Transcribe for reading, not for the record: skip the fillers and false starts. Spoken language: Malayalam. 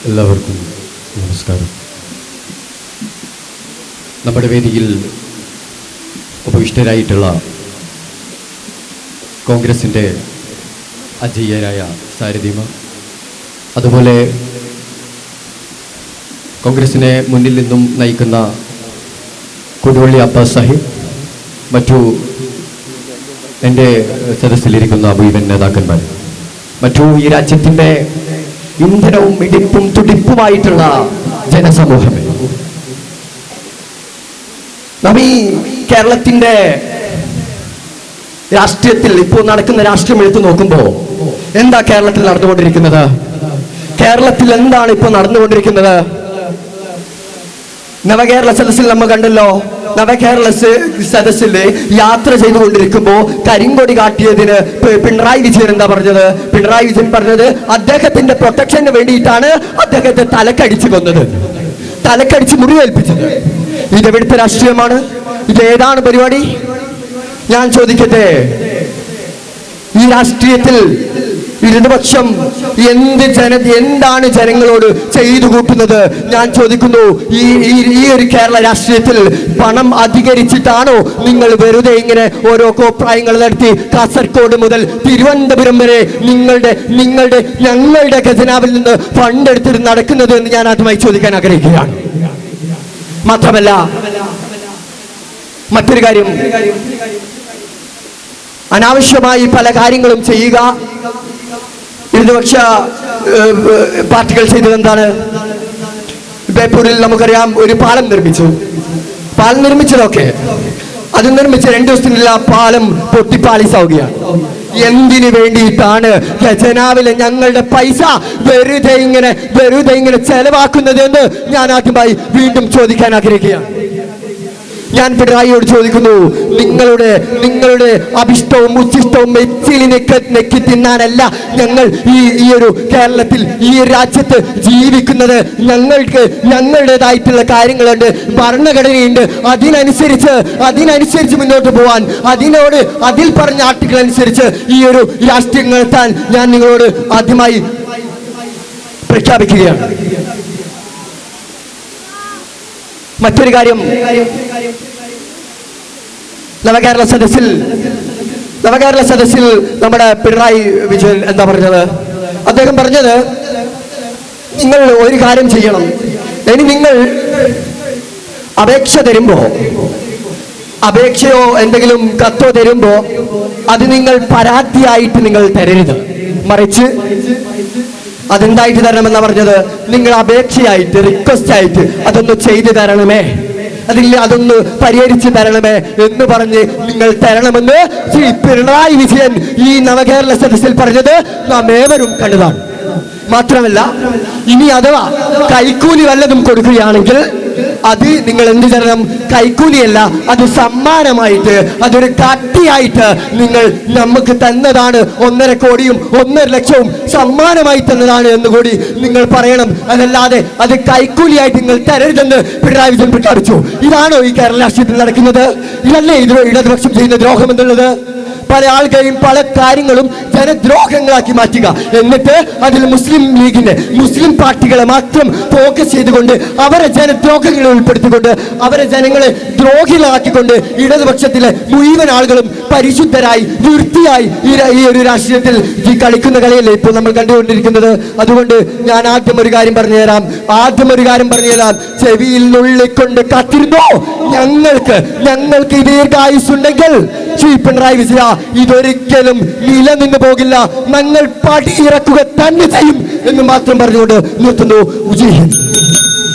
എല്ലാവർക്കും നമസ്കാരം. നമ്മുടെ വേദിയിൽ ഉപവിഷ്ടരായിട്ടുള്ള കോൺഗ്രസിൻ്റെ അജയ്യരായ സാരഥിമ, അതുപോലെ കോൺഗ്രസിനെ മുന്നിൽ നിന്നും നയിക്കുന്ന കൊടുവള്ളി അബ്ബാസ് സാഹിബ്, മറ്റു എൻ്റെ സദസ്സിലിരിക്കുന്ന മുഴുവൻ നേതാക്കന്മാർ, മറ്റു ഈ രാജ്യത്തിൻ്റെ ഇന്ധനവും ഇടിപ്പും തുടിപ്പുമായിട്ടുള്ള ജനസമൂഹമേ, നാം ഈ കേരളത്തിൻ്റെ രാഷ്ട്രീയത്തിൽ ഇപ്പോൾ നടക്കുന്ന രാഷ്ട്രീയം എടുത്തു നോക്കുമ്പോൾ എന്താ കേരളത്തിൽ നടന്നുകൊണ്ടിരിക്കുന്നത്? കേരളത്തിൽ എന്താണ് ഇപ്പോൾ നടന്നുകൊണ്ടിരിക്കുന്നത്? നവകേരള സദസ്സിൽ നമ്മൾ കണ്ടല്ലോ, നവകേരള സദസ്സിൽ യാത്ര ചെയ്തുകൊണ്ടിരിക്കുമ്പോൾ കരിങ്കൊടി കാട്ടിയതിന് പിണറായി വിജയൻ എന്താ പറഞ്ഞത്? പിണറായി വിജയൻ പറഞ്ഞത് അദ്ദേഹത്തിന്റെ പ്രൊട്ടക്ഷന് വേണ്ടിയിട്ടാണ് അദ്ദേഹത്തെ തലക്കടിച്ചു കൊന്നത്, തലക്കടിച്ച് മുറിവേൽപ്പിച്ചത്. ഇതെവിടുത്തെ രാഷ്ട്രീയമാണ്? ഇതേതാണ് പരിപാടി? ഞാൻ ചോദിക്കട്ടെ, ഈ രാഷ്ട്രീയത്തിൽ ഇടതുപക്ഷം എന്താണ് ജനങ്ങളോട് ചെയ്തു കൂട്ടുന്നത്? ഞാൻ ചോദിക്കുന്നു, ഈ ഒരു കേരള രാഷ്ട്രീയത്തിൽ പണം അധികരിച്ചിട്ടാണോ നിങ്ങൾ വെറുതെ ഇങ്ങനെ ഓരോ കോപ്രായങ്ങൾ നടത്തി കാസർഗോഡ് മുതൽ തിരുവനന്തപുരം വരെ ഞങ്ങളുടെ ഖജനാവിൽ നിന്ന് ഫണ്ട് എടുത്തിട്ട് നടക്കുന്നത് എന്ന് ഞാൻ ആദ്യമായി ചോദിക്കാൻ ആഗ്രഹിക്കുകയാണ്. മാത്രമല്ല, മറ്റൊരു കാര്യം, അനാവശ്യമായി പല കാര്യങ്ങളും ചെയ്യുക ഇടതുപക്ഷ പാർട്ടികൾ ചെയ്തത് എന്താണ്? ബേപ്പൂരിൽ നമുക്കറിയാം, ഒരു പാലം നിർമ്മിച്ചതൊക്കെ അത് നിർമ്മിച്ച 2 ദിവസത്തിനുള്ള പാലം പൊട്ടിപ്പാളിസാവുകയാണ്. എന്തിനു വേണ്ടിയിട്ടാണ് ഖജനാവിലെ ഞങ്ങളുടെ പൈസ വെറുതെ ഇങ്ങനെ ചെലവാക്കുന്നത് എന്ന് ഞാൻ ആദ്യമായി വീണ്ടും ചോദിക്കാൻ ആഗ്രഹിക്കുകയാണ്. ഞാൻ പിണറായിയോട് ചോദിക്കുന്നു, നിങ്ങളുടെ അഭിഷ്ടവും ഉച്ചിഷ്ടവും നെക്കി തിന്നാനല്ല ഞങ്ങൾ ഈ ഒരു കേരളത്തിൽ, ഈ രാജ്യത്ത് ജീവിക്കുന്നത്. ഞങ്ങളുടേതായിട്ടുള്ള കാര്യങ്ങളുണ്ട്, ഭരണഘടനയുണ്ട്. അതിനനുസരിച്ച് മുന്നോട്ട് പോവാൻ, അതിൽ പറഞ്ഞ ആർട്ടിക്കിൾ അനുസരിച്ച് ഈ ഒരു രാഷ്ട്രീയം നടത്താൻ ഞാൻ നിങ്ങളോട് ആദ്യമായി പ്രഖ്യാപിക്കുകയാണ്. മറ്റൊരു കാര്യം, നവകേരള സദസ്സിൽ നമ്മുടെ പിണറായി വിജയൻ എന്താ പറഞ്ഞത്? അദ്ദേഹം പറഞ്ഞത്, നിങ്ങൾ ഒരു കാര്യം ചെയ്യണം, ഇനി നിങ്ങൾ അപേക്ഷയോ എന്തെങ്കിലും കത്തോ തരുമ്പോ അത് നിങ്ങൾ പരാതിയായിട്ട് നിങ്ങൾ തരരുത്, മറിച്ച് അതെന്തായിട്ട് തരണമെന്നാ പറഞ്ഞത്? നിങ്ങൾ അപേക്ഷയായിട്ട്, റിക്വസ്റ്റ് ആയിട്ട് അതൊന്ന് ചെയ്തു തരണമേ, അതൊന്ന് പരിഹരിച്ച് തരണമേ എന്ന് പറഞ്ഞ് നിങ്ങൾ തരണമെന്ന് ശ്രീ പിണറായി വിജയൻ ഈ നവകേരള സദസ്സിൽ പറഞ്ഞത് നാം ഏവരും കണ്ടതാണ്. മാത്രമല്ല, ഇനി അഥവാ കൈക്കൂലി വല്ലതും കൊടുക്കുകയാണെങ്കിൽ അത് നിങ്ങൾ എന്ത് തരണം? കൈക്കൂലിയല്ല, അത് സമ്മാനമായിട്ട്, അതൊരു കട്ടിയായിട്ട് നിങ്ങൾ നമുക്ക് തന്നതാണ്, 1.5 കോടിയും 1.5 ലക്ഷവും സമ്മാനമായി തന്നതാണ് എന്നുകൂടി നിങ്ങൾ പറയണം. അതല്ലാതെ അത് കൈക്കൂലിയായിട്ട് നിങ്ങൾ തരരുതെന്ന് പിണറായി വിജയൻ പ്രഖ്യാപിച്ചു. ഇതാണോ ഈ കേരള രാഷ്ട്രീയത്തിൽ നടക്കുന്നത്? ഇതല്ലേ ഇടതുപക്ഷം ചെയ്യുന്ന ദ്രോഹം എന്നുള്ളത്? പല ആളുകളെയും പല കാര്യങ്ങളും ജനദ്രോഹങ്ങളാക്കി മാറ്റുക, എന്നിട്ട് അതിൽ മുസ്ലിം പാർട്ടികളെ മാത്രം ഫോക്കസ് ചെയ്തുകൊണ്ട് അവരെ ജനദ്രോഹങ്ങളെ ഉൾപ്പെടുത്തിക്കൊണ്ട് അവരെ ജനങ്ങളെ ദ്രോഹികളാക്കിക്കൊണ്ട് ഇടതുപക്ഷത്തിലെ മുഴുവൻ ആളുകളും പരിശുദ്ധരായി വൃത്തിയായി ഈ ഒരു രാഷ്ട്രീയത്തിൽ കളിക്കുന്ന കളിയല്ലേ ഇപ്പോൾ നമ്മൾ കണ്ടുകൊണ്ടിരിക്കുന്നത്. അതുകൊണ്ട് ഞാൻ ആദ്യം ഒരു കാര്യം പറഞ്ഞു തരാം. ചെവിയിൽ നുള്ളിക്കൊണ്ട് കാത്തിരുന്നോ, ഞങ്ങൾക്ക് ദീർഘായുസ്സുണ്ടെങ്കിൽ ശ്രീ പിണറായി വിജയ, ഇതൊരിക്കലും നിലനിന്ന് പോകില്ല, ഞങ്ങൾ പടിയിറക്കുക തന്നെ ചെയ്യും എന്ന് മാത്രം പറഞ്ഞുകൊണ്ട് നിർത്തുന്നു. വിജയ് ഹിന്ദ്.